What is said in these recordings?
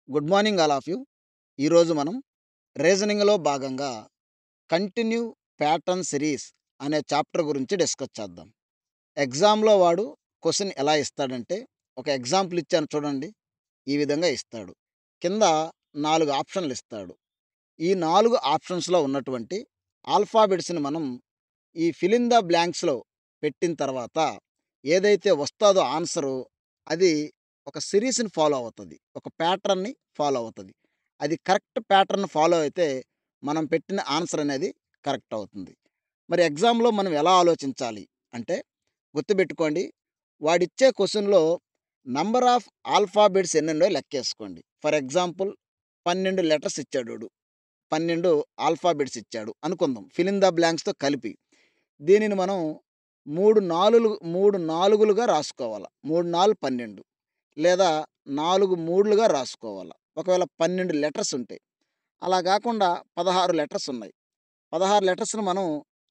Good morning all of you. ఈరోజు మనం రీజనింగ్‌లో భాగంగా కంటిన్యూ ప్యాటర్న్ సిరీస్ అనే చాప్టర్ గురించి డిస్కస్ చేద్దాం. ఎగ్జామ్‌లో వాడు క్వెషన్ ఎలా ఇస్తాడంటే, ఒక ఎగ్జాంపుల్ ఇచ్చాను చూడండి. ఈ విధంగా ఇస్తాడు. కింద 4 ఆప్షన్‌లు ఇస్తాడు. ఈ 4 ఆప్షన్స్‌లో ఉన్నటువంటి ఆల్ఫాబెట్స్‌ని మనం ఈ ఫిల్ ఇన్ ద బ్లాంక్స్‌లో పెట్టిన తర్వాత ఏదైతే వస్తాదో ఆన్సరు అది ఒక సిరీస్‌ని ఫాలో అవుతది. ఒక ప్యాటర్న్‌ని ఫాలో అవుతది. అది కరెక్ట్ ప్యాటర్న్ ఫాలో అయితే మనం పెట్టిన ఆన్సర్ అనేది కరెక్ట్ అవుతుంది. మరి ఎగ్జామ్‌లో మనం ఎలా ఆలోచించాలి అంటే గుర్తుపెట్టుకోండి. వాడిచ్చే క్వెషన్‌లో నంబర్ ఆఫ్ ఆల్ఫాబెట్స్ ఎన్నున్నాయో లెక్కేసుకోండి. ఫర్ ఎగ్జాంపుల్ 12 లెటర్స్ ఇచ్చాడోడు. 12 ఆల్ఫాబెట్స్ ఇచ్చాడు అనుకుందాం. ఫిల్ ఇన్ ద బ్లాంక్స్‌తో కలిపి. దీనిని మనం 3 నాలుగులుగా రాసుకోవాల. 3 నాలుగు 12 లేదా 4 మూడులుగా రాసుకోవాల. ఒకవేళ 12 లెటర్స్ ఉంటే. అలా గాకుండా 16 లెటర్స్ ఉన్నాయి. 16 లెటర్స్‌ని మనం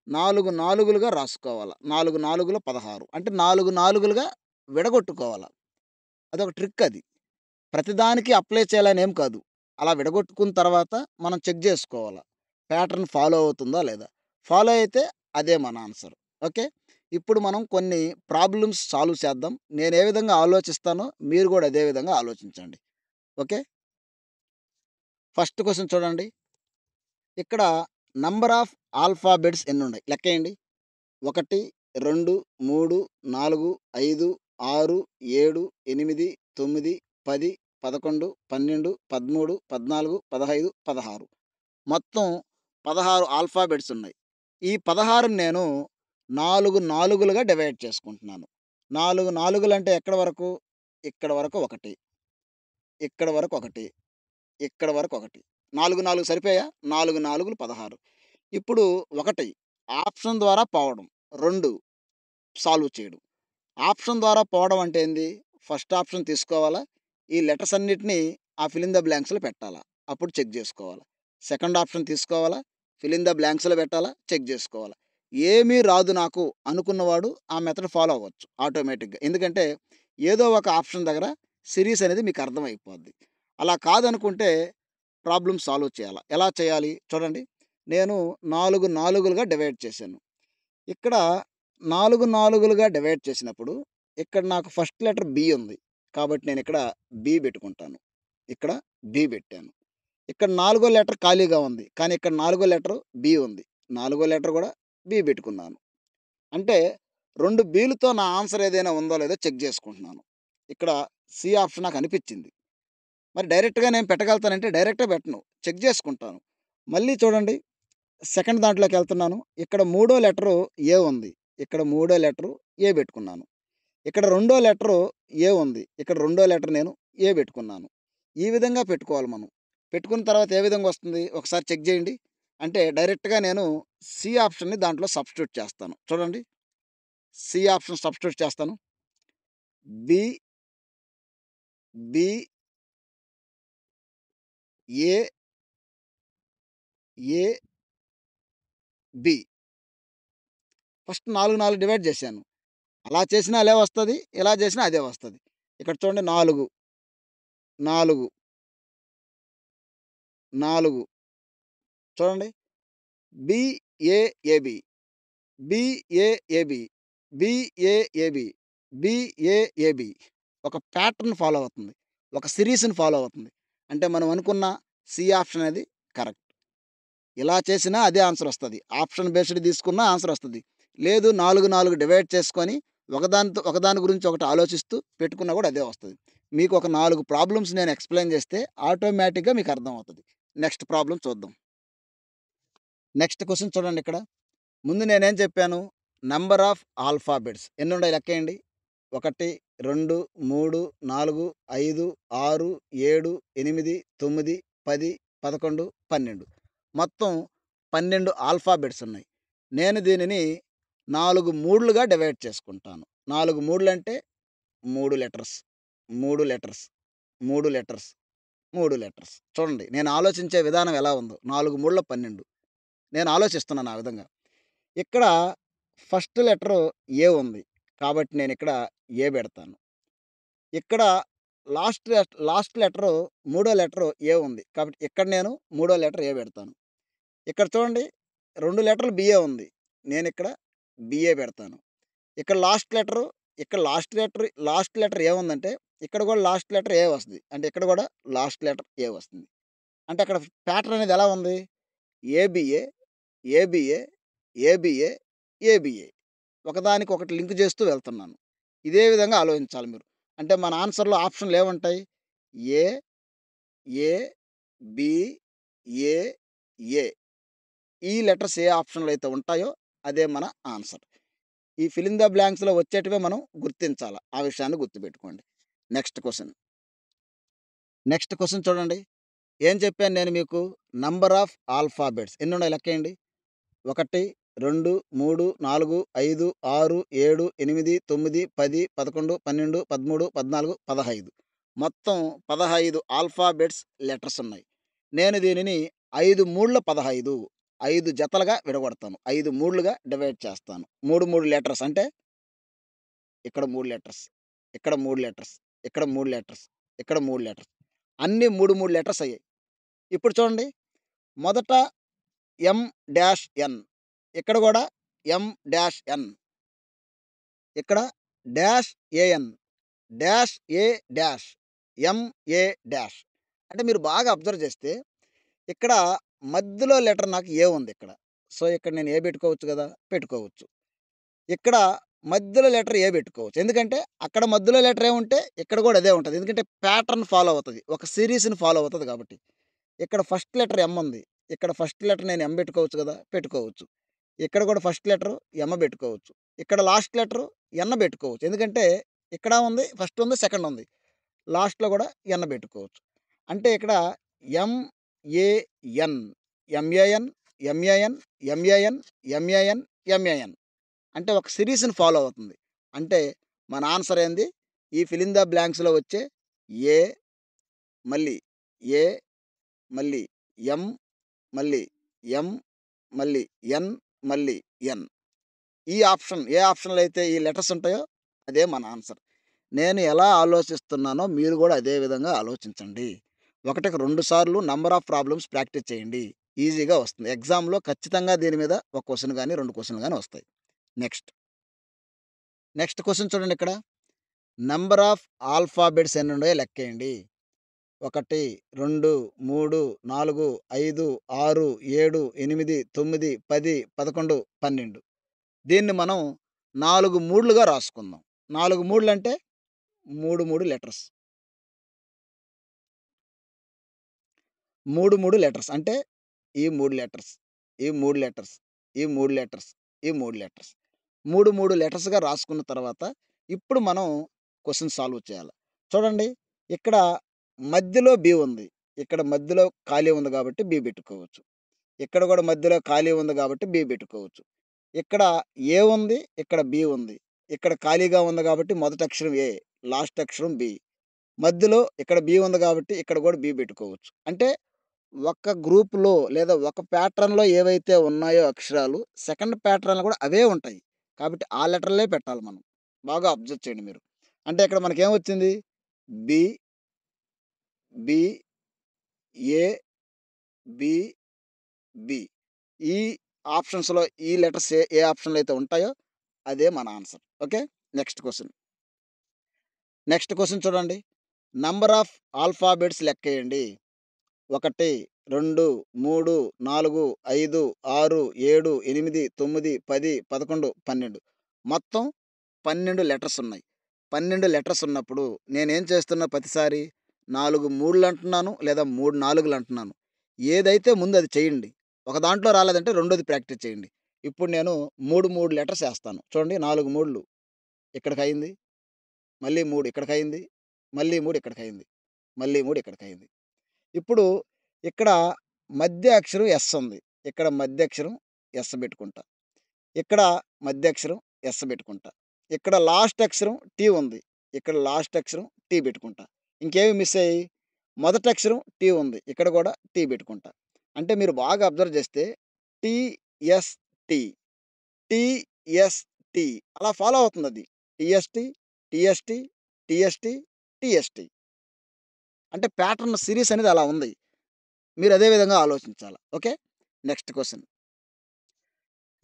4 నాలుగులుగా రాసుకోవాల. 4 నాలుగుల 16 అంటే 4 నాలుగులుగా విడగొట్టుకోవాల. అదొక ట్రిక్ అది. ప్రతిదానికి అప్లై చేయాలని ఏం కాదు. అలా విడగొట్టుకున్న తర్వాత మనం చెక్ జేసుకోవాల. ప్యాటర్న్ ఫాలో అవుతుందా లేదా? ఫాలో అయితే అదే మన ఆన్సర్. ఓకే. ఇప్పుడు మనం కొన్ని ప్రాబ్లమ్స్ సాల్వ్ చేద్దాం. నేను ఏ విధంగా ఆలోచిస్తానో మీరు గూడా అదే విధంగా ఆలోచించండి. ఓకే. ఫస్ట్ క్వెషన్ చూడండి. ఇక్కడ నంబర్ ఆఫ్ ఆల్ఫాబెట్స్ ఎన్నున్నాయి? లెక్కేయండి. 1, 2, 3, 4, 5, 6, 7, 8, 9, 10, 11, 12, 13, 14, 15, 16 మొత్తం 16 ఆల్ఫాబెట్స్ ఉన్నాయి. ఈ 16ని నేను 4 నాలుగులుగా డివైడ్ చేసుకుంటున్నాను. 4 నాలుగులంటే ఎక్కడి వరకు? ఇక్కడ వరకు 1, ఇక్కడ వరకు 1, ఇక్కడ వరకు 1. 4, 4 సరిపోయాయా? 4 నాలుగులు 16. ఇప్పుడు 1 ఆప్షన్ ద్వారా పోవడం. 2 సాల్వ్ చేయడం. ఆప్షన్ ద్వారా పోవడం అంటే ఏంది? ఫస్ట్ ఆప్షన్ తీసుకోవాలా? ఈ లెటర్స్ అన్నిటిని ఆ ఫిల్ ఇన్ ద బ్లాంక్స్‌లో పెట్టాలా? అప్పుడు చెక్ జేసుకోవాలా. సెకండ్ ఆప్షన్ తీసుకోవాలా? ఫిల్ ఇన్ ద బ్లాంక్స్‌లో పెట్టాలా? చెక్ జేసుకోవాలా. ఏమీ రాదు నాకు అనుకున్నవాడు ఆ మెథడ్ ఫాలో అవ్వచ్చు ఆటోమేటిక్‌గా. ఎందుకంటే ఏదో ఒక ఆప్షన్ దగ్గర సిరీస్ అనేది మీకు అర్థమైపోద్ది. అలా కాదనుకుంటే ప్రాబ్లమ్ సాల్వ్ చేయాలా. ఎలా చేయాలి? చూడండి. నేను 4 నాలుగులుగా డివైడ్ చేశాను. ఇక్కడ 4 నాలుగులుగా డివైడ్ చేసినప్పుడు, ఇక్కడ నాకు ఫస్ట్ లెటర్ బి ఉంది. కాబట్టి నేనిక్కడ బి బెట్టుకుంటాను. ఇక్కడ బి బెట్టాను. ఇక్కడ నాలుగో లెటర్ ఖాళీగా ఉంది. కానీ ఇక్కడ నాలుగో లెటర్ బి ఉంది. నాలుగో లెటర్ గూడా బి బెట్టుకున్నాను. అంటే 2 బిలతో నా ఆన్సర్ ఏదైనా ఉందో లేదో చెక్ జేసుకుంటున్నాను. ఇక్కడ సి ఆప్షన్ నాకనిపిచ్చింది. మరి డైరెక్ట్‌గా నేను పెట్టగలుగుతానంటే డైరెక్ట్‌గా బెట్టను. చెక్ జేసుకుంటాను. మళ్ళీ చూడండి సెకండ్ దాంట్లోకెళ్తున్నాను. ఇక్కడ మూడో లెటరు ఏ ఉంది. ఇక్కడ మూడో లెటరు ఏ బెట్టుకున్నాను. ఇక్కడ రెండో లెటరు ఏ ఉంది. ఇక్కడ రెండో లెటర్ నేను ఏ బెట్టుకున్నాను. ఈ విధంగా పెట్టుకోవాలి మనం. పెట్టుకున్న తర్వాత ఏ విధంగా వస్తుంది? ఒకసారి చెక్ జేయండి. అంటే డైరెక్ట్‌గా నేను సి ఆప్షన్‌ని దాంట్లో సబ్స్టిట్యూట్ చేస్తాను. చూడండి. సి ఆప్షన్ సబ్స్టిట్యూట్ చేస్తాను. B, B, A, A, B. First 4, 4 divide జేశాను. అలా చేసినా అలే వస్తది. ఇలా చేసినా అదే వస్తది. ఇక్కడ చూడండి 4, 4, 4 చూడండి. బిఏఏబి, బిఏఏబి, బిఏఏబి, బిఏఏబి ఒక ప్యాటర్న్ ఫాలో అవుతుంది. ఒక సిరీస్‌ని ఫాలో అవుతుంది. అంటే మనం అనుకున్న సి ఆప్షన్ అనేది కరెక్ట్. ఇలా చేసినా అదే ఆన్సర్ వస్తది. ఆప్షన్ బేస్డ్ తీసుకున్నా ఆన్సర్ వస్తది. లేదు 4, 4 డివైడ్ చేసుకొని ఒకదాని గురించి ఒకటి ఆలోచిస్తూ పెట్టుకున్నా కూడా అదే వస్తది. మీకు ఒక 4 ప్రాబ్లమ్స్ నేను ఎక్స్‌ప్లెయిన్ చేస్తే ఆటోమేటిక్‌గా మీకు అర్థమవుతది. నెక్స్ట్ ప్రాబ్లమ్ చూద్దాం. నెక్స్ట్ క్వెషన్ చూడండి ఇక్కడ. ముందు నేనేం చెప్పాను? నంబర్ ఆఫ్ ఆల్ఫాబెట్స్ ఎన్నున్నాయి లెక్కేయండి. 1, 2, 3, 4, 5, 6, 7, 8, 9, 10, 11, 12 మొత్తం 12 ఆల్ఫాబెట్స్ ఉన్నాయి. నేను దీనిని 4 మూడులుగా డివైడ్ చేసుకుంటాను. 4 మూడులంటే 3 లెటర్స్, 3 లెటర్స్, 3 లెటర్స్, 3 లెటర్స్. చూడండి నేను ఆలోచించే విధానం ఎలా ఉందో. 4 మూడుల 12 నేను ఆలోచిస్తున్నాను ఆ విధంగా. ఇక్కడ ఫస్ట్ లెటరు ఏ ఉంది. కాబట్టి నేనిక్కడ ఏ బెడతాను. ఇక్కడ లాస్ట్ లెటరు మూడో లెటరు ఏ ఉంది. కాబట్టి ఇక్కడ నేను మూడో లెటర్ ఏ పెడతాను. ఇక్కడ చూడండి 2 లెటర్లు బిఏ ఉంది. నేనిక్కడ బిఏ పెడతాను. ఇక్కడ లాస్ట్ లెటర్ ఏ ఉందంటే, ఇక్కడ కూడా లాస్ట్ లెటర్ ఏ వస్తది. అంటే ఇక్కడ కూడా లాస్ట్ లెటర్ ఏ వస్తుంది. అంటే అక్కడ ప్యాటర్న్ అనేది ఎలా ఉంది? ఏబీఏ, ఏబీఏ, ఏబీఏ, ఏబీఏ. ఒకదానికొకటి లింక్ చేస్తూ వెళ్తున్నాను. ఇదే విధంగా ఆలోచించాలి మీరు. అంటే మన ఆన్సర్‌లో ఆప్షన్‌లు ఏముంటాయి? ఏ, ఏ, బి, ఏ, ఏ. ఈ లెటర్స్ ఏ ఆప్షన్‌లో అయితే ఉంటాయో అదే మన ఆన్సర్. ఈ ఫిల్ ఇన్ ద బ్లాంక్స్‌లో వచ్చేటివే మనం గుర్తించాల. ఆ విషయాన్ని గుర్తుపెట్టుకోండి. Next question. నెక్స్ట్ క్వెషన్ చూడండి. ఏం చెప్పాను నేను మీకు? నంబర్ ఆఫ్ ఆల్ఫాబెట్స్ ఎన్నున్నాయి లెక్కేయండి. 1, 2, 3, 4, 5, 6, 7, 8, 9, 10, 11, 12, 13, 14, 15. మొత్తం 15 ఆల్ఫాబెట్స్ లెటర్స్ ఉన్నాయి. నేను దీనిని 5 మూడుల 15 5 జతలుగా విడగొడతాను. 5 మూడులుగా డివైడ్ చేస్తాను. 3, 3 లెటర్స్ అంటే ఇక్కడ 3 లెటర్స్, ఇక్కడ 3 లెటర్స్, ఇక్కడ 3 లెటర్స్, ఇక్కడ 3 లెటర్స్. అన్నీ 3, 3 లెటర్స్ అయ్యాయి. ఇప్పుడు చూడండి. మొదట ఎం డాష్ ఎన్. ఇక్కడ కూడా ఎం డాష్ ఎన్. ఇక్కడ dash A N, dash A dash, M A dash. అంటే మీరు బాగా అబ్జర్వ్ చేస్తే ఇక్కడ మధ్యలో లెటర్ నాకు ఏ ఉంది ఇక్కడ. సో, ఇక్కడ నేను ఏ పెట్టుకోవచ్చు కదా! పెట్టుకోవచ్చు. ఇక్కడ మధ్యలో లెటర్ ఏ పెట్టుకోవచ్చు. ఎందుకంటే అక్కడ మధ్యలో లెటర్ ఏ ఉంటే ఇక్కడ కూడా అదే ఉంటది. ఎందుకంటే ప్యాటర్న్ ఫాలో అవుతది. ఒక సీరీస్‌ని ఫాలో అవుతది కాబట్టి. ఇక్కడ ఫస్ట్ లెటర్ ఎమ్ ఉంది. ఇక్కడ ఫస్ట్ లెటర్ నేను ఎం పెట్టుకోవచ్చు కదా! పెట్టుకోవచ్చు. ఇక్కడ కూడా ఫస్ట్ లెటరు ఎమ పెట్టుకోవచ్చు. ఇక్కడ లాస్ట్ లెటరు ఎన్న పెట్టుకోవచ్చు. ఎందుకంటే ఇక్కడ ఉంది, ఫస్ట్ ఉంది, సెకండ్ ఉంది. లాస్ట్‌లో కూడా ఎన్న పెట్టుకోవచ్చు. అంటే ఇక్కడ MAN, MAN, MAN, MAN, MAN, MAN. అంటే ఒక సిరీస్‌ని ఫాలో అవుతుంది. అంటే మన ఆన్సర్ ఏంది? ఈ ఫిల్ ఇన్ ద బ్లాంక్స్‌లో వచ్చే ఏ, మళ్ళీ ఏ, మళ్ళీ ఎం, మళ్ళీ ఎం, మళ్ళీ ఎన్, మళ్ళీ ఎన్. ఈ ఆప్షన్ ఏ ఆప్షన్‌లో అయితే ఈ లెటర్స్ ఉంటాయో అదే మన ఆన్సర్. నేను ఎలా ఆలోచిస్తున్నానో మీరు కూడా అదే విధంగా ఆలోచించండి. ఒకటికి 2 సార్లు నంబర్ ఆఫ్ ప్రాబ్లమ్స్ ప్రాక్టీస్ చేయండి. ఈజీగా వస్తుంది. ఎగ్జామ్‌లో ఖచ్చితంగా దీని మీద ఒక క్వెషన్ గాని, 2 క్వెషన్‌లు గాని వస్తాయి. నెక్స్ట్. నెక్స్ట్ క్వెషన్ చూడండి ఇక్కడ. నంబర్ ఆఫ్ ఆల్ఫాబెట్స్ ఎన్నున్నాయో లెక్కేయండి. 1, 2, 3, 4, 5, 6, 7, 8, 9, 10, 11, 12. దీన్ని మనం 4 మూడులుగా రాసుకుందాం. 4 మూడులంటే 3, 3 లెటర్స్. 3, 3 లెటర్స్. అంటే ఈ 3 లెటర్స్, ఈ 3 లెటర్స్, ఈ 3 లెటర్స్, ఈ 3 లెటర్స్. 3, 3 లెటర్స్‌గా రాసుకున్న తర్వాత ఇప్పుడు మనం క్వెషన్ సాల్వ్ చేయాలి. చూడండి. ఇక్కడ మధ్యలో బి ఉంది. ఇక్కడ మధ్యలో ఖాళీ ఉంది కాబట్టి బి పెట్టుకోవచ్చు. ఇక్కడ కూడా మధ్యలో ఖాళీ ఉంది కాబట్టి బి పెట్టుకోవచ్చు. ఇక్కడ ఏ ఉంది, ఇక్కడ బి ఉంది. ఇక్కడ ఖాళీగా ఉంది కాబట్టి మొదటి అక్షరం ఏ, లాస్ట్ అక్షరం బి. మధ్యలో ఇక్కడ బి ఉంది కాబట్టి ఇక్కడ కూడా బి పెట్టుకోవచ్చు. అంటే ఒక గ్రూప్‌లో లేదా ఒక ప్యాటర్న్‌లో ఏవైతే ఉన్నాయో అక్షరాలు సెకండ్ ప్యాటర్న్‌లో కూడా అవే ఉంటాయి. కాబట్టి ఆ లెటర్‌లే పెట్టాలి మనం. బాగా అబ్జర్వ్ చేయండి మీరు. అంటే ఇక్కడ మనకేమొచ్చింది? బి, బి, ఏ, బి, బి. ఈ ఆప్షన్స్‌లో ఈ లెటర్స్ ఏ ఆప్షన్‌లో అయితే ఉంటాయో అదే మన answer. Okay. Next question. Next question చూడండి. నంబర్ ఆఫ్ ఆల్ఫాబెట్స్ లెక్కేయండి. 1, 2, 3, 4, 5, 6, 7, 8, 9, 10, 11, 12. మొత్తం 12 లెటర్స్ ఉన్నాయి. 12 లెటర్స్ ఉన్నప్పుడు నేనేం చేస్తున్నా ప్రతిసారి 4 మూడులు అంటున్నాను లేదా 3 నాలుగులు అంటున్నాను. ఏదైతే ముందు అది చేయండి. ఒక దాంట్లో రాలేదంటే రెండోది ప్రాక్టీస్ చేయండి. ఇప్పుడు నేను 3, 3 లెటర్స్ ఏస్తాను. చూడండి 4 మూడులు ఇక్కడికయింది. మళ్ళీ 3 ఇక్కడికయింది. మళ్ళీ 3 ఇక్కడికయింది. మళ్ళీ 3 ఇక్కడికయింది. ఇప్పుడు ఇక్కడ మధ్య అక్షరం ఎస్ ఉంది. ఇక్కడ మధ్య అక్షరం ఎస్ పెట్టుకుంటా. ఇక్కడ మధ్య అక్షరం ఎస్ పెట్టుకుంటా. ఇక్కడ లాస్ట్ అక్షరం టీ ఉంది. ఇక్కడ లాస్ట్ అక్షరం టీ పెట్టుకుంటా. ఇంకేమి మిస్ అయ్యాయి? మొదటి అక్షరం టీ ఉంది. ఇక్కడ కూడా టీ పెట్టుకుంటా. అంటే మీరు బాగా అబ్జర్వ్ చేస్తే టీఎస్‌టీ, టీఎస్‌టీ అలా ఫాలో అవుతుందది. TST, TST, TST, TST. అంటే ప్యాటర్న్ సిరీస్ అనేది అలా ఉంది. మీరు అదే విధంగా ఆలోచించాలి. Okay. Next question.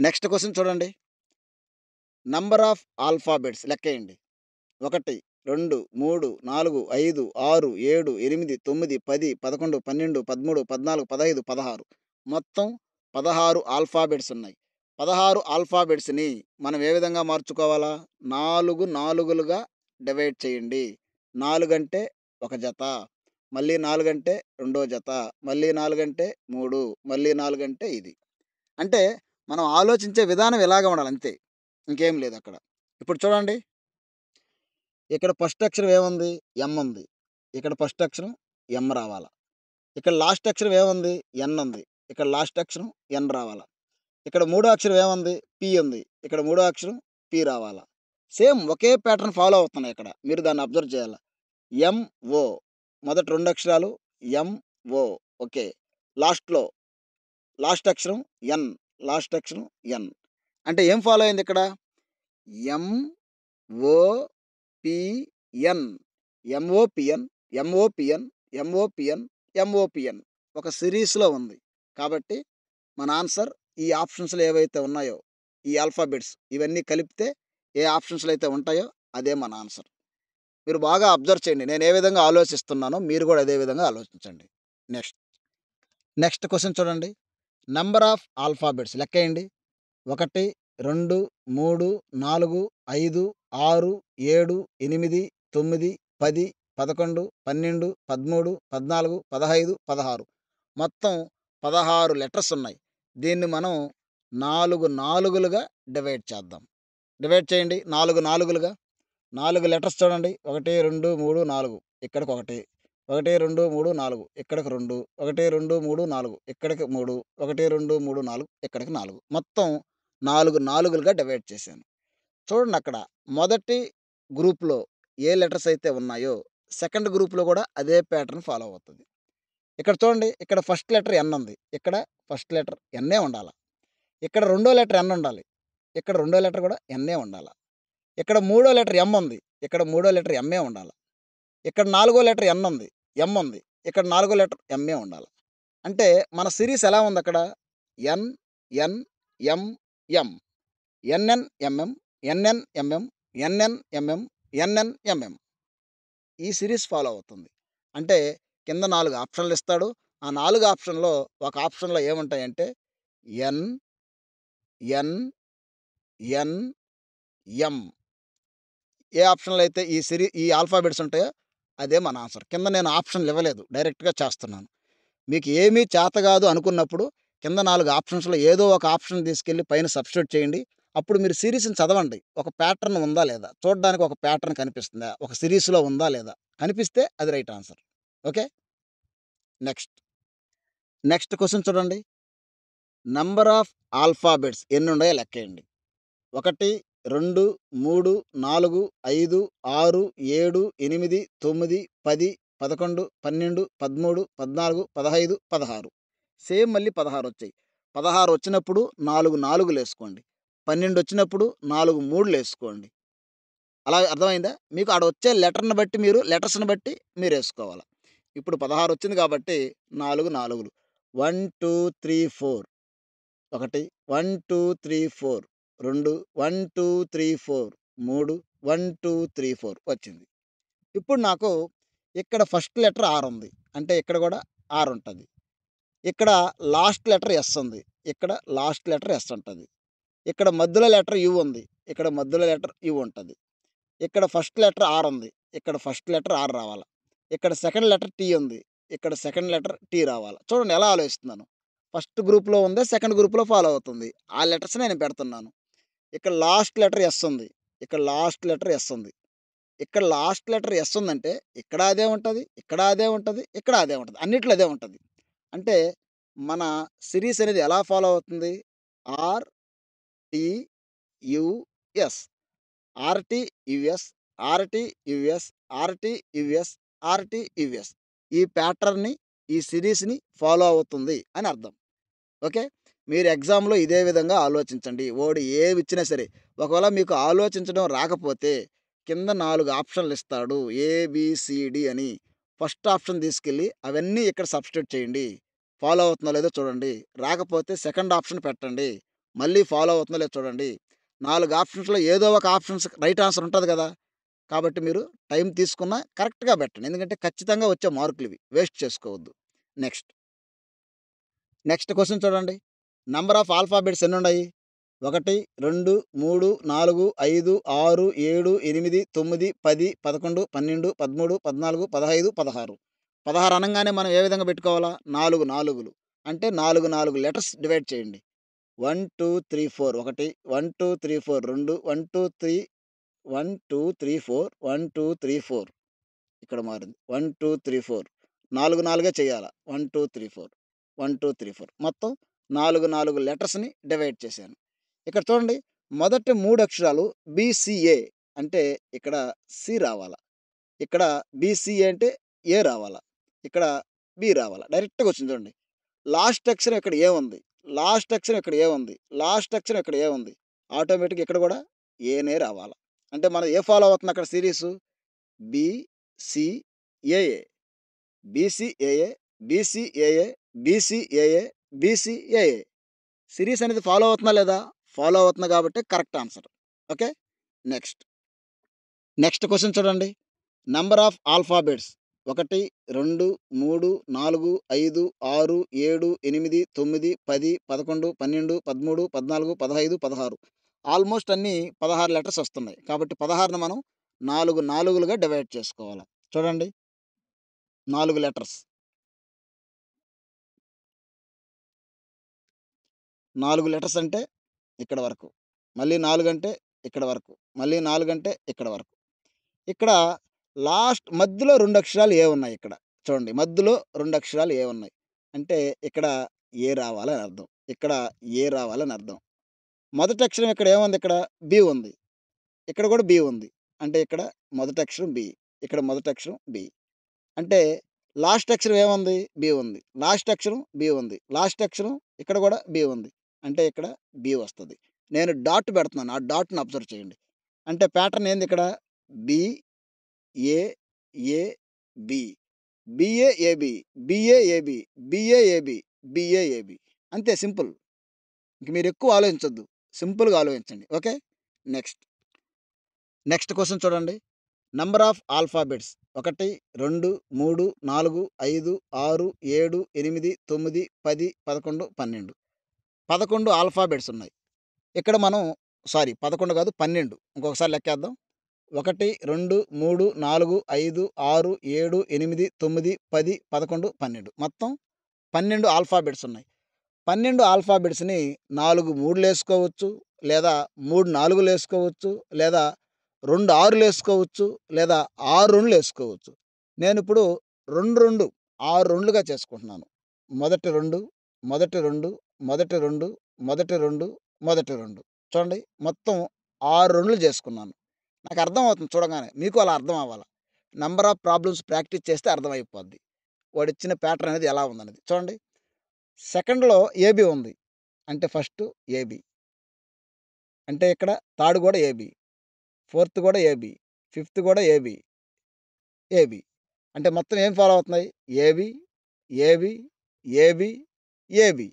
Next question చూడండి. నంబర్ ఆఫ్ ఆల్ఫాబెట్స్ లెక్కేయండి. 1, 2, 3, 4, 5, 6, 7, 8, 9, 10, 11, 12, 13, 14, 15, 16 మొత్తం 16 ఆల్ఫాబెట్స్ ఉన్నాయి. 16 ఆల్ఫాబెట్స్‌ని మనం ఏ విధంగా మార్చుకోవాలా? 4 నాలుగులుగా డివైడ్ చేయండి. 4 అంటే ఒక జత, మళ్ళీ 4 అంటే రెండో జత, మళ్ళీ 4 అంటే 3, మళ్ళీ 4 అంటే ఇది. అంటే మనం ఆలోచించే విధానం ఇలాగే ఉండాలి అంతే. ఇంకేం లేదక్కడ. ఇప్పుడు చూడండి. ఇక్కడ ఫస్ట్ అక్షరం ఏముంది? ఎమ్ ఉంది. ఇక్కడ ఫస్ట్ అక్షరం ఎమ్ రావాల. ఇక్కడ లాస్ట్ అక్షరం ఏముంది? ఎన్ ఉంది. ఇక్కడ లాస్ట్ అక్షరం ఎన్ రావాల. ఇక్కడ మూడో అక్షరం ఏముంది? పి ఉంది. ఇక్కడ మూడో అక్షరం పి రావాల. సేమ్ ఒకే ప్యాటర్న్ ఫాలో అవుతున్నాయి ఇక్కడ. మీరు దాన్ని అబ్జర్వ్ చేయాల. ఎంఓ మొదటి 2 అక్షరాలు ఎంఓ ఓకే. లాస్ట్‌లో లాస్ట్ అక్షరం ఎన్. లాస్ట్ అక్షరం ఎన్. అంటే ఏం ఫాలో అయింది ఇక్కడ? ఎంఓపిఎన్. ఎంఓపిఎన్, ఎంఓపిఎన్, ఎంఓపిఎన్, ఎంఓపిఎన్ ఒక సిరీస్‌లో ఉంది. కాబట్టి మన ఆన్సర్ ఈ ఆప్షన్స్‌లో ఏవైతే ఉన్నాయో, ఈ ఆల్ఫాబెట్స్ ఇవన్నీ కలిపితే ఏ ఆప్షన్స్‌లో అయితే ఉంటాయో అదే మన ఆన్సర్. మీరు బాగా అబ్జర్వ్ చేయండి. నేను ఏ విధంగా ఆలోచిస్తున్నానో మీరు కూడా అదే విధంగా ఆలోచించండి. నెక్స్ట్. నెక్స్ట్ క్వెషన్ చూడండి. నంబర్ ఆఫ్ ఆల్ఫాబెట్స్ లెక్కేయండి. 1, 2, 3, 4, 5, 6, 7, 8, 9, 10, 11, 12, 13, 14, 15, 16 మొత్తం 16 లెటర్స్ ఉన్నాయి. దీన్ని మనం 4 నాలుగులుగా డివైడ్ చేద్దాం. డివైడ్ చేయండి 4 నాలుగులుగా. 4 లెటర్స్ చూడండి. 1, 2, 3, 4 ఇక్కడికొకటి. 1, 2, 3, 4 ఇక్కడికి 2. 1, 2, 3, 4 ఇక్కడికి 3. 1, 2, 3, 4 ఇక్కడికి 4. మొత్తం 4 నాలుగులుగా డివైడ్ చేశాను. చూడండక్కడ మొదటి గ్రూప్‌లో ఏ లెటర్స్ అయితే ఉన్నాయో, సెకండ్ గ్రూప్‌లో కూడా అదే ప్యాటర్న్ ఫాలో అవుతది. ఇక్కడ చూడండి. ఇక్కడ ఫస్ట్ లెటర్ ఎన్ ఉంది. ఇక్కడ ఫస్ట్ లెటర్ ఎన్నే ఉండాల. ఇక్కడ రెండో లెటర్ ఎన్ ఉండాలి. ఇక్కడ రెండో లెటర్ కూడా ఎన్నే ఉండాల. ఇక్కడ మూడో లెటర్ ఎమ్ ఉంది. ఇక్కడ మూడో లెటర్ ఎమ్మే ఉండాల. ఇక్కడ నాలుగో లెటర్ ఎన్ ఉంది. ఎమ్ ఉంది. ఇక్కడ నాలుగో లెటర్ ఎమ్మే ఉండాల. అంటే మన సిరీస్ ఎలా ఉందక్కడ? N, N, M, M. N N, M M, N N, M M, N N, M M, N N, M M. ఈ సిరీస్ ఫాలో అవుతుంది. అంటే కింద 4 ఆప్షన్‌లు ఇస్తాడు. ఆ 4 ఆప్షన్‌లో ఒక ఆప్షన్‌లో ఏముంటాయంటే ఎన్, ఎన్, ఎన్, ఎమ్. ఏ ఆప్షన్‌లో అయితే ఈ ఆల్ఫాబెట్స్ ఉంటాయో అదే మన ఆన్సర్. కింద నేను ఆప్షన్‌లు ఇవ్వలేదు. డైరెక్ట్‌గా చేస్తున్నాను. మీకు ఏమీ చేత కాదు అనుకున్నప్పుడు కింద 4 ఆప్షన్స్‌లో ఏదో ఒక ఆప్షన్ తీసుకెళ్ళి పైన సబ్స్టిట్యూట్ చేయండి. అప్పుడు మీరు సీరీస్‌ని చదవండి. ఒక ప్యాటర్న్ ఉందా లేదా? చూడడానికి ఒక ప్యాటర్న్ కనిపిస్తుందా? ఒక సిరీస్‌లో ఉందా లేదా? కనిపిస్తే అది right answer. Okay. Next. Next question చూడండి. నంబర్ ఆఫ్ ఆల్ఫాబెట్స్ ఎన్నున్నాయో లెక్కేయండి. 1, 2, 3, 4, 5, 6, 7, 8, 9, 10, 11, 12, 13, 14, 15, 16 సేమ్ మళ్ళీ 16 వచ్చాయి. 16 వచ్చినప్పుడు 4 నాలుగులేసుకోండి. 12 వచ్చినప్పుడు 4 మూడులేసుకోండి. అలా అర్థమైందా? మీకు ఆడ వచ్చే లెటర్‌ని బట్టి మీరు లెటర్స్‌ని బట్టి మీరేసుకోవాల. ఇప్పుడు 16 వచ్చింది కాబట్టి 4 నాలుగులు. 1, 2, 3, 4 ఒకటి 1, 2, 3, 4 2 1, 2, 3, 4 3 1, 2, 3, 4 వచ్చింది. ఇప్పుడు నాకు ఇక్కడ ఫస్ట్ లెటర్ ఆర్ ఉంది. అంటే ఇక్కడ కూడా ఆర్ ఉంటది. ఇక్కడ లాస్ట్ లెటర్ ఎస్ ఉంది. ఇక్కడ లాస్ట్ లెటర్ ఎస్ ఉంటది. ఇక్కడ మధ్యలో లెటర్ యు ఉంది. ఇక్కడ మధ్యలో లెటర్ యు ఉంటది. ఇక్కడ ఫస్ట్ లెటర్ ఆర్ ఉంది. ఇక్కడ ఫస్ట్ లెటర్ ఆర్ రావాల. ఇక్కడ సెకండ్ లెటర్ టీ ఉంది. ఇక్కడ సెకండ్ లెటర్ టీ రావాల. చూడండి ఎలా ఆలోచిస్తున్నాను. ఫస్ట్ గ్రూప్‌లో ఉందా? సెకండ్ గ్రూప్‌లో ఫాలో అవుతుంది. ఆ లెటర్స్ నేను పెడుతున్నాను. ఇక్కడ లాస్ట్ లెటర్ ఎస్ ఉంది. ఇక్కడ లాస్ట్ లెటర్ ఎస్ ఉంది. ఇక్కడ లాస్ట్ లెటర్ ఎస్ ఉందంటే ఇక్కడ అదే ఉంటది. ఇక్కడ అదే ఉంటది. ఇక్కడ అదే ఉంటది. అన్నిట్లో అదే ఉంటది. అంటే మన సిరీస్ అనేది ఎలా ఫాలో అవుతుంది? R, T, U, S. R T, U S, R T, U S, R T, U S, R T, U S. ఈ ప్యాటర్న్‌ని, ఈ సిరీస్‌ని ఫాలో అవుతుంది అని అర్థం. ఓకే. మీరు ఎగ్జామ్‌లో ఇదే విధంగా ఆలోచించండి. ఓడు ఏవిచ్చినా సరే. ఒకవేళ మీకు ఆలోచించడం రాకపోతే కింద 4 ఆప్షన్‌లు ఇస్తాడు. ఏబీసీడీ అని. ఫస్ట్ ఆప్షన్ తీసుకెళ్ళి అవన్నీ ఇక్కడ సబ్స్టిట్యూట్ చేయండి. ఫాలో అవుతుందో లేదో చూడండి. రాకపోతే సెకండ్ ఆప్షన్ పెట్టండి. మళ్ళీ ఫాలో అవుతుందో లేదో చూడండి. 4 ఆప్షన్స్‌లో ఏదో ఒక ఆప్షన్స్ రైట్ ఆన్సర్ ఉంటది గదా! కాబట్టి మీరు టైం తీసుకున్న కరెక్ట్‌గా పెట్టండి. ఎందుకంటే ఖచ్చితంగా వచ్చే మార్కులివి. వేస్ట్ చేసుకోవద్దు. నెక్స్ట్. నెక్స్ట్ క్వెషన్ చూడండి. నంబర్ ఆఫ్ ఆల్ఫాబెట్స్ ఎన్నుండాయి? 1, 2, 3, 4, 5, 6, 7, 8, 9, 10, 11, 12, 13, 14, 15, 16. 16 అనంగానే మనం ఏ విధంగా పెట్టుకోవాలా? 4 నాలుగులు. అంటే 4, 4 లెటర్స్ డివైడ్ చేయండి. 1, 2, 3, 4 ఒకటి, 1, 2, 3, 4 2, 1, 2, 3 1, 2, 3, 4 1, 2, 3, 4 ఇక్కడ మారింది. 1, 2, 3, 4 4 నాలుగే చేయాలా. 1, 2, 3, 4 1, 2, 3, 4 మొత్తం 4 లెటర్స్‌ని డివైడ్ చేశాను. ఇక్కడ చూడండి మొదటి 3 అక్షరాలు బీసీఏ అంటే ఇక్కడ సి రావాలా. ఇక్కడ బీసీఏ అంటే ఏ రావాలా. ఇక్కడ బి రావాలా. డైరెక్ట్‌గా వచ్చింది చూడండి. లాస్ట్ అక్షరం ఇక్కడ ఏ ఉంది. లాస్ట్ అక్షరం ఇక్కడ ఏ ఉంది. లాస్ట్ అక్షరం ఇక్కడ ఏ ఉంది. ఆటోమేటిక్‌గా ఇక్కడ కూడా ఏనే రావాలా. అంటే మనం ఏ ఫాలో అవుతుంది అక్కడ series B C A A. B C A A, B C A A, B C A A, B C A A. Series అనేది ఫాలో అవుతుందా లేదా? ఫాలో అవుతుంది కాబట్టి correct answer. Okay. Next. Next question చూడండి. నంబర్ ఆఫ్ ఆల్ఫాబెట్స్ 1, 2, 3, 4, 5, 6, 7, 8, 9, 10, 11, 12, 13, 14, 15, 16 ఆల్మోస్ట్ అన్నీ 16 లెటర్స్ వస్తున్నాయి. కాబట్టి 16ని మనం 4 నాలుగులుగా డివైడ్ చేసుకోవాలి. చూడండి 4 లెటర్స్. 4 లెటర్స్ అంటే ఇక్కడ వరకు. మళ్ళీ 4 అంటే ఇక్కడ వరకు. మళ్ళీ 4 అంటే ఇక్కడ వరకు. ఇక్కడ లాస్ట్ మధ్యలో 2 అక్షరాలు ఏ ఉన్నాయి ఇక్కడ. చూడండి మధ్యలో 2 అక్షరాలు ఏ ఉన్నాయి. అంటే ఇక్కడ ఏ రావాలని అర్థం. ఇక్కడ ఏ రావాలని అర్థం. మొదటి అక్షరం ఇక్కడ ఏముంది ఇక్కడ బి ఉంది. ఇక్కడ కూడా బి ఉంది. అంటే ఇక్కడ మొదటి అక్షరం బి. ఇక్కడ మొదటి అక్షరం బి. అంటే లాస్ట్ అక్షరం ఏముంది? బి ఉంది. లాస్ట్ అక్షరం బి ఉంది. లాస్ట్ అక్షరం ఇక్కడ కూడా బి ఉంది. అంటే ఇక్కడ బి వస్తది. నేను డాట్ పెడుతున్నాను. ఆ డాట్‌ని అబ్జర్వ్ చేయండి. అంటే ప్యాటర్న్ ఏంది ఇక్కడ? B, A, A, B. B A A B, B A A B, B A A B, B A A B. అంతే సింపుల్. ఇంక మీరెక్కువ ఆలోచించొద్దు. సింపుల్‌గా ఆలోచించండి. ఓకే. నెక్స్ట్. నెక్స్ట్ క్వెషన్ చూడండి. Number of alphabets 1, 2, 3, 4, 5, 6, 7, 8, 9, 10, 11, 12. 11 ఆల్ఫాబెట్స్ ఉన్నాయి. ఇక్కడ మనం 11 కాదు 12. ఇంకొకసారి లెక్కేద్దాం. 1, 2, 3, 4, 5, 6, 7, 8, 9, 10, 11, 12 మొత్తం 12 ఆల్ఫాబెట్స్ ఉన్నాయి. 12 ఆల్ఫాబెట్స్‌ని 4 3లేసుకోవచ్చు, లేదా 3 4లేసుకోవచ్చు, లేదా 2 6లేసుకోవచ్చు, లేదా 6 2లేసుకోవచ్చు. నేనిప్పుడు 2, 2 6 2లుగా చేసుకుంటున్నాను. మొదటి 2, మొదటి 2, మొదటి 2, మొదటి 2, మొదటి 2 చూడండి మొత్తం 6 2లు చేసుకున్నాను. నాకు అర్థమవుతుంది చూడగానే. మీకు అలా అర్థం అవ్వాల. నంబర్ ఆఫ్ ప్రాబ్లమ్స్ ప్రాక్టీస్ చేస్తే అర్థమైపోద్ది. వాడిచ్చిన ప్యాటర్న్ అనేది ఎలా ఉందనేది. చూడండి. సెకండ్‌లో ఏబీ ఉంది. అంటే ఫస్ట్ ఏబీ. అంటే ఇక్కడ థర్డ్ కూడా ఏబీ. ఫోర్త్ కూడా ఏబీ. ఫిఫ్త్ కూడా ఏబీ. ఏబీ. అంటే మొత్తం ఏం ఫాలో అవుతున్నాయి? AB, AB, AB, AB.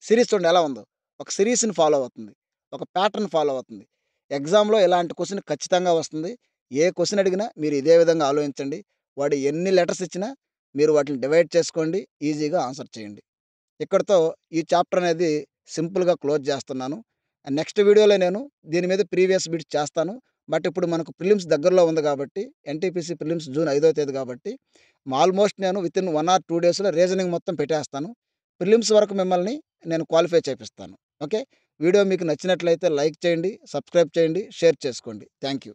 Series చూడండి ఎలా ఉందో. ఒక సిరీస్‌ని ఫాలో అవుతుంది. ఒక ప్యాటర్న్ ఫాలో అవుతుంది. ఎగ్జామ్‌లో ఇలాంటి క్వెషన్ ఖచ్చితంగా వస్తుంది. ఏ క్వెషన్ అడిగినా మీరు ఇదే విధంగా ఆలోచించండి. వాడు ఎన్ని లెటర్స్ ఇచ్చినా మీరు వాటిని డివైడ్ చేసుకోండి. ఈజీగా ఆన్సర్ చేయండి. ఇక్కడితో ఈ చాప్టర్ అనేది సింపుల్‌గా క్లోజ్ చేస్తున్నాను. నెక్స్ట్ వీడియోలో నేను దీని మీద ప్రీవియస్ బిట్స్ చేస్తాను. బట్ ఇప్పుడు మనకు ప్రిలిమ్స్ దగ్గరలో ఉంది కాబట్టి ఎన్‌టీపీసీ ప్రిలిమ్స్ జూన్ 5వ తేదీ కాబట్టి ఆల్మోస్ట్ నేను వితిన్ 1 ఆర్ 2 డేస్‌లో రీజనింగ్ మొత్తం పెట్టేస్తాను. ప్రిలిమ్స్ వరకు మిమ్మల్ని నేను క్వాలిఫై చేపిస్తాను. ఓకే. వీడియో మీకు నచ్చినట్లయితే లైక్ చేయండి, సబ్స్క్రైబ్ చేయండి, షేర్ చేసుకోండి. Thank you.